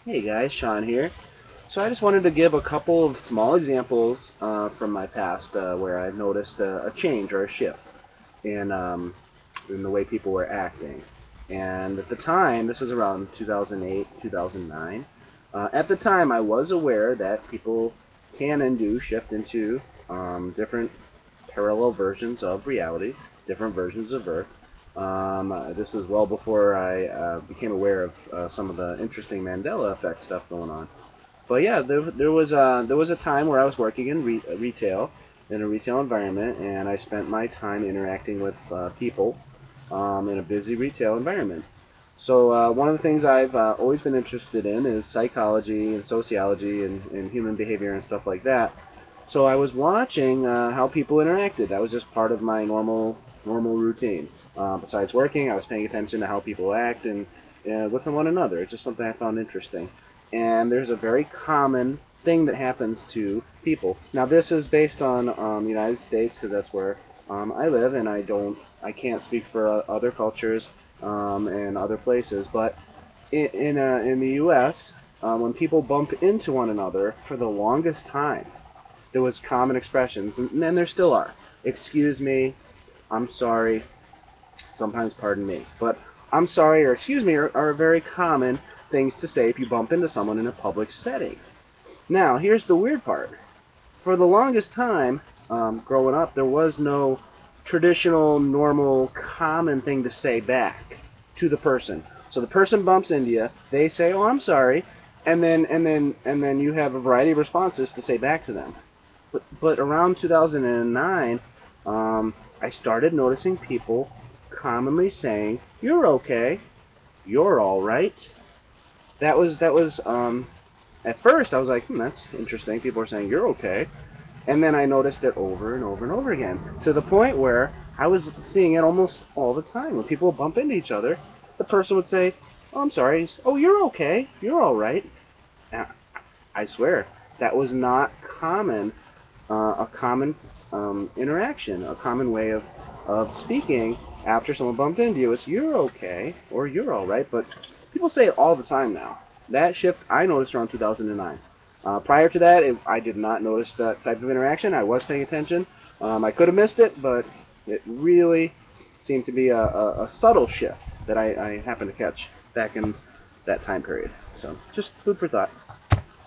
Hey guys, Sean here. So I just wanted to give a couple of small examples from my past where I noticed a change or a shift in the way people were acting. And at the time, this is around 2008, 2009. At the time, I was aware that people can and do shift into different parallel versions of reality, different versions of Earth. This is well before I became aware of some of the interesting Mandela Effect stuff going on. But yeah, there was a time where I was working in retail, in a retail environment, and I spent my time interacting with people in a busy retail environment. So one of the things I've always been interested in is psychology and sociology and human behavior and stuff like that. So I was watching how people interacted. That was just part of my normal routine. Besides working, I was paying attention to how people act and with one another. It's just something I found interesting. And there's a very common thing that happens to people. Now this is based on the United States because that's where I live, and I can't speak for other cultures and other places. But in the U.S., when people bump into one another for the longest time, there was common expressions, and there still are. Excuse me, I'm sorry, sometimes pardon me. But I'm sorry or excuse me are very common things to say if you bump into someone in a public setting. Now, here's the weird part. For the longest time, growing up, there was no traditional, normal, common thing to say back to the person. So the person bumps into you, they say, "Oh, I'm sorry," and then you have a variety of responses to say back to them. But around 2009, I started noticing people commonly saying, "You're okay," "You're all right." That was at first I was like, that's interesting. People are saying you're okay, and then I noticed it over and over and over again to the point where I was seeing it almost all the time. When people would bump into each other, the person would say, "Oh, I'm sorry." "Oh, you're okay. You're all right." And I swear that was not common. A common interaction, a common way of speaking after someone bumped into you is "you're okay" or "you're all right." But people say it all the time now. That shift I noticed around 2009. Prior to that, I did not notice that type of interaction. I was paying attention. I could have missed it, but it really seemed to be a subtle shift that I happened to catch back in that time period. So just food for thought.